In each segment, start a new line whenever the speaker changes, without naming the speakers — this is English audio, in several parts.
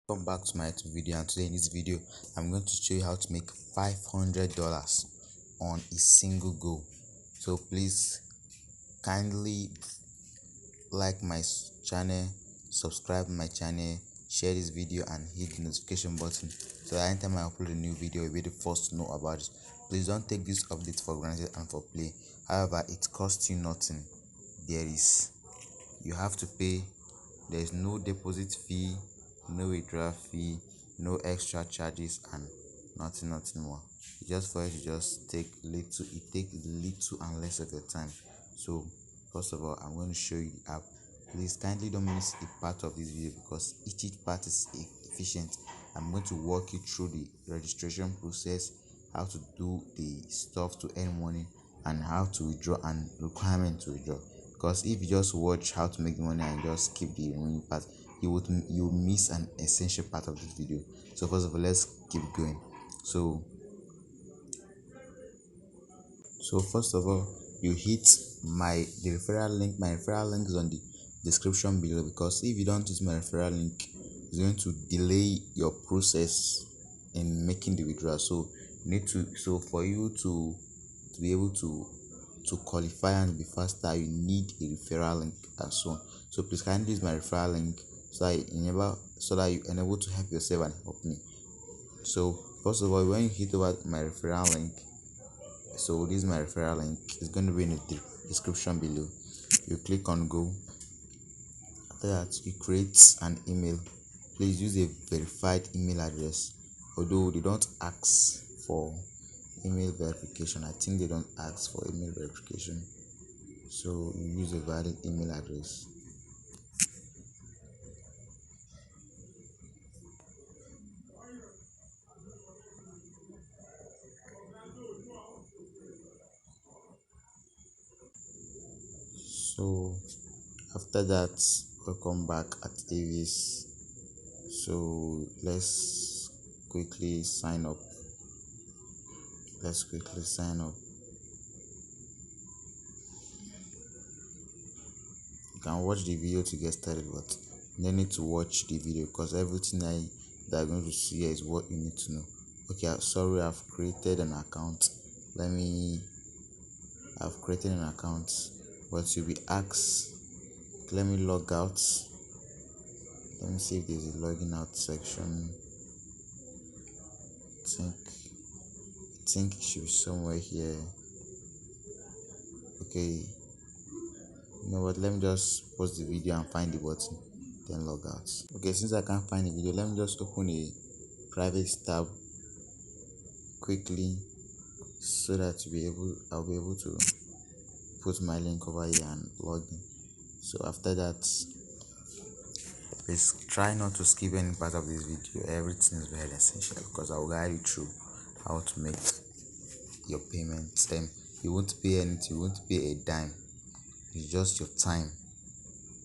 Welcome back to my YouTube video, and today in this video I'm going to show you how to make $500 on a single go. So please kindly like my channel, subscribe my channel, share this video and hit the notification button so that anytime I upload a new video you'll be the first to know about it. Please don't take this update for granted and for play. However, it costs you nothing. You have to pay. There is no deposit fee, no withdrawal fee, no extra charges, and nothing more. It's just for you to just take little. It takes little and less of your time. So first of all, I'm going to show you the app. Please kindly don't miss a part of this video because each part is efficient. I'm going to walk you through the registration process, how to do the stuff to earn money, and how to withdraw and requirement to withdraw. Because if you just watch how to make the money and just skip the remaining part, you miss an essential part of this video. So first of all, let's keep going. So first of all, you hit the referral link. My referral link is on the description below, because if you don't use my referral link, it's going to delay your process in making the withdrawal. So you need to so for you to be able to qualify and be faster, you need a referral link and so on. So please kindly use my referral link so that you enable to help yourself and help me. So first of all, when you hit over my referral link, so this is my referral link, it's going to be in the description below. You click on go. After that, you create an email. Please use a verified email address, although they don't ask for email verification. I think they don't ask for email verification, so you use a valid email address. So after that, welcome back at Avis. So let's quickly sign up. You can watch the video to get started, but you don't need to watch the video because everything that I'm going to see here is what you need to know. Okay, sorry, I've created an account. I've created an account, but you'll be asked. Let me log out. Let me see if there's a login out section. I think it should be somewhere here. Okay, you know what, let me just pause the video and find the button, then log out. Okay, since I can't find the video, let me just open a private tab quickly so that I'll be able to put my link over here and log in. So after that, please try not to skip any part of this video. Everything is very essential because I will guide you through how to make your payments. You won't pay anything, you won't pay a dime. It's just your time.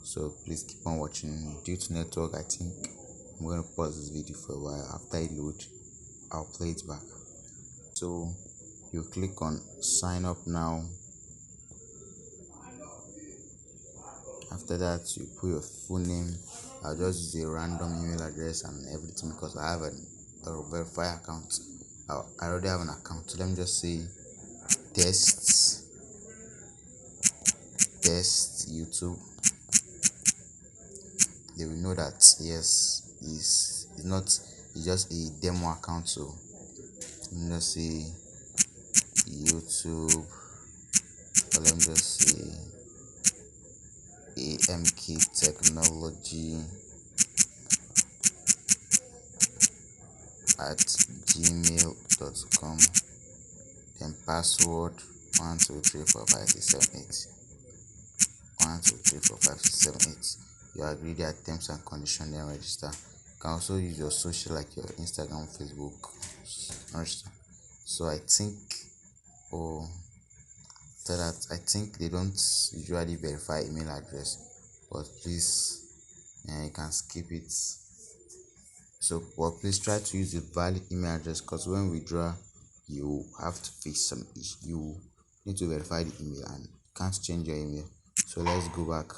So please keep on watching. Due to network, I think I'm going to pause this video for a while. After it loads, I'll play it back. So you click on sign up now. After that, you put your full name. I'll just use a random email address and everything because I have a verified account. I already have an account. So let me just say test YouTube. They will know that yes, it's just a demo account. So let me just say YouTube, or let me just say AMK Technology at gmail.com. Then password 1234567 1234567. You agree their terms and conditions, then register. You can also use your social like your Instagram, Facebook, register. So I think after that, I think they don't usually verify email address, but please, you can skip it. So but please try to use a valid email address because when we withdraw, you have to face some issue. You need to verify the email and can't change your email. So let's go back.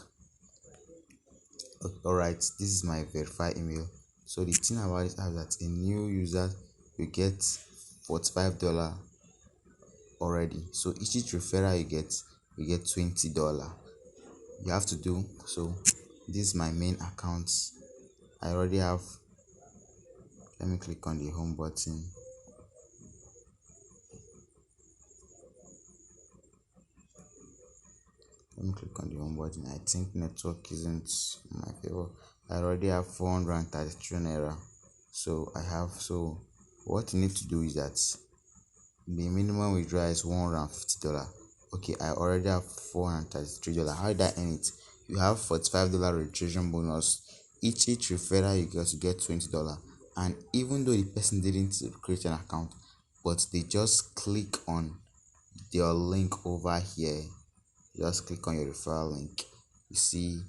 Alright, this is my verified email. So the thing about this app is that a new user will get $45 already. So each referral you get $20. You have to do so. This is my main account. I already have. Let me click on the home button. Let me click on the home button. I think network isn't my favor. I already have 433 naira. So I have. So what you need to do is that the minimum withdrawal is $150. Okay, I already have $433. How did I earn it? You have $45 registration bonus. Each referral you get $20. And even though the person didn't create an account, but they just click on your link over here, just click on your referral link, you see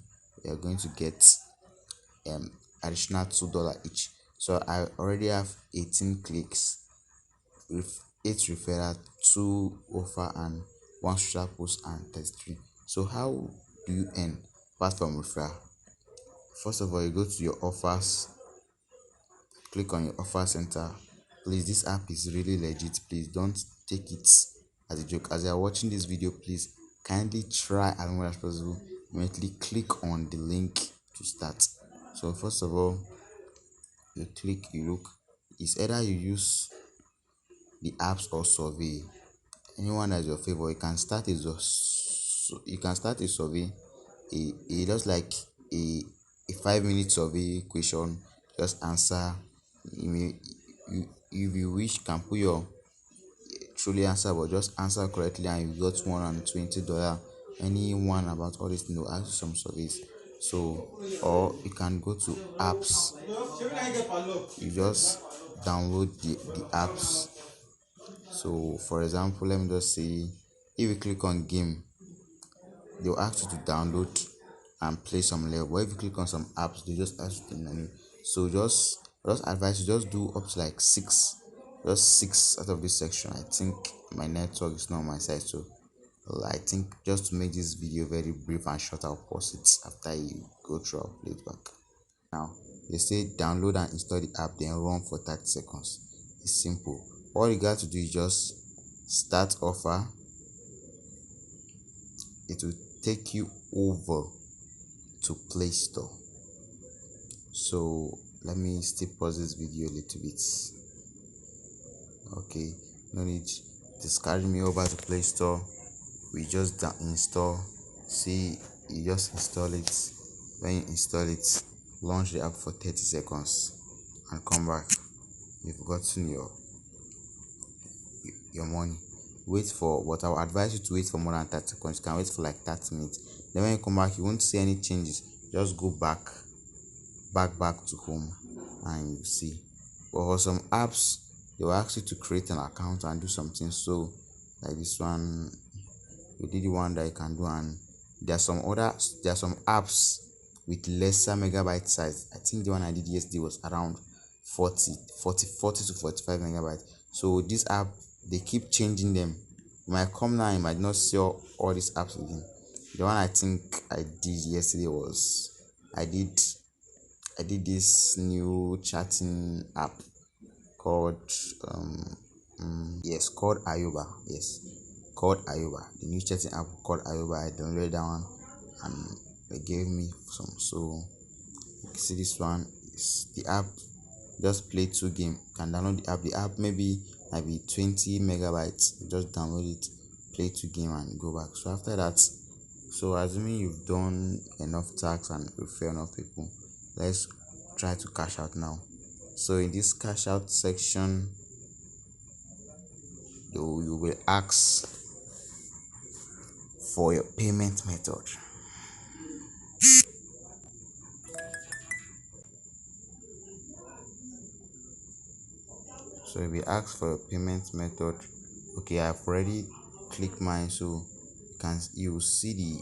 you're going to get um additional $2 each. So I already have 18 clicks with 8 referral, 2 offer, and 1 social post, and 33. So how do you earn apart from referral? First of all, you go to your offers, click on your offer center. Please, this app is really legit. Please don't take it as a joke. As you are watching this video, please kindly try as much as possible. Immediately click on the link to start. So first of all, you click, you look. It's either you use the apps or survey. Anyone that's your favor. You can start a survey, a just like a 5 minute survey question. Just answer. You may, if you wish, you can put your truly answer, but just answer correctly and you got $120. Anyone about all this thing will ask you some surveys. So, or you can go to apps. You just download the apps. So for example, let me just say, if you click on game, they'll ask you to download and play some level. But if you click on some apps, they just ask you to download. So just advise you just do up to like six out of this section. I think my network is not on my side, so I think just to make this video very brief and short, I'll pause it after you go through. I'll play it back. Now they say download and install the app, then run for 30 seconds. It's simple. All you got to do is just start offer. It will take you over to Play Store. So let me still pause this video a little bit. Okay, no need. Just carry me over to Play Store. We just install. See, you just install it. When you install it, launch the app for 30 seconds and come back. You've gotten your money. Wait for, but I will advise you to wait for more than 30 seconds. You can wait for like 30 minutes. Then when you come back, you won't see any changes. Just go back to home and you see. But for some apps, they will ask you to create an account and do something. So like this one, we did the one that you can do, and there are some apps with lesser megabyte size. I think the one I did yesterday was around 40 to 45 megabytes. So this app, they keep changing them. You might come now, you might not see all these apps again. The one I think I did yesterday was I did this new chatting app called called Ayoba. Yes, called Ayoba. The new chatting app called Ayoba. I downloaded that one and they gave me some. So you can see this one is the app. Just play 2 games. You can download the app. The app might be 20 megabytes. You just download it, play 2 games and go back. So after that, so assuming you've done enough tasks and refer enough people, let's try to cash out now. So in this cash out section, you will ask for your payment method. So if we ask for a payment method, okay, I've already clicked mine, so you will see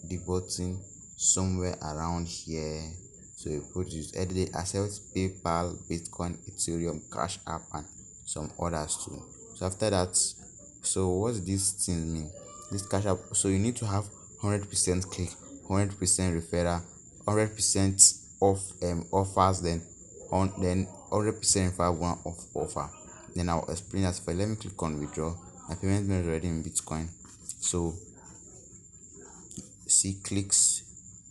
the button somewhere around here. So you put this edit, accept PayPal, Bitcoin, Ethereum, Cash App, and some others too. So after that, so what does this thing mean? This Cash App, so you need to have 100% click, 100% referral, 100% off offers, then on then 100% referral bonus of offer. Then I'll explain that. For let me click on withdraw. My payment method is already in Bitcoin. So see clicks.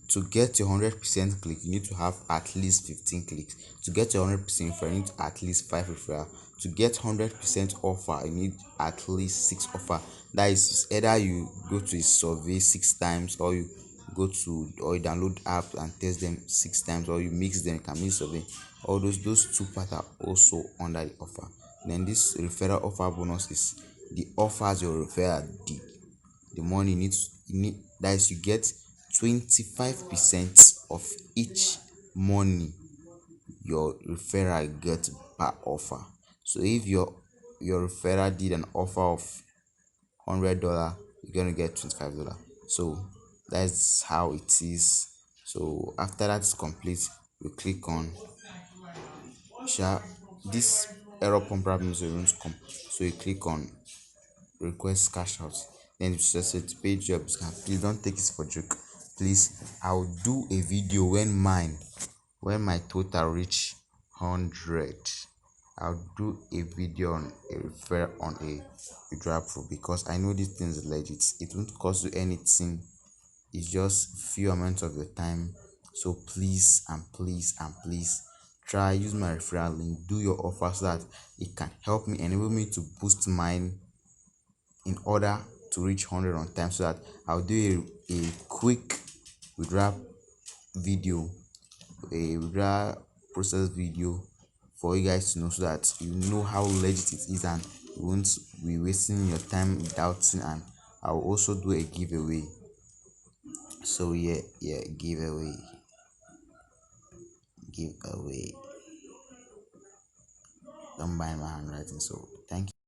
To get your 100% click, you need to have at least 15 clicks. To get your 100% referral, you need at least 5 referral. To get 100% offer, you need at least 6 offer. That is either you go to a survey 6 times, or you you download app and test them 6 times, or you mix them. You can mix survey. All those two parts are also under the offer. Then this referral offer bonus is the offers your referral did. The money needs you need that is you get 25% of each money your referral get per offer. So if your referral did an offer of $100, you're gonna get $25. So that's how it is. So after that's complete, you click on share. This error prompt means you won't come. So you click on request cash out. Then it's just a pay job. Please don't take it for joke. Please, I'll do a video when my total reach 100. I'll do a video on a refer on a withdrawal proof, because I know this thing is legit. It won't cost you anything. It's just few amounts of your time. So please and please and please try use my referral link. Do your offer so that it can help me, enable me to boost mine in order to reach 100 on time, so that I'll do a quick withdrawal video, a withdrawal process video for you guys to know, so that you know how legit it is and you won't be wasting your time doubting. And I'll also do a giveaway. So yeah, giveaway. Don't mind my handwriting. So thank you.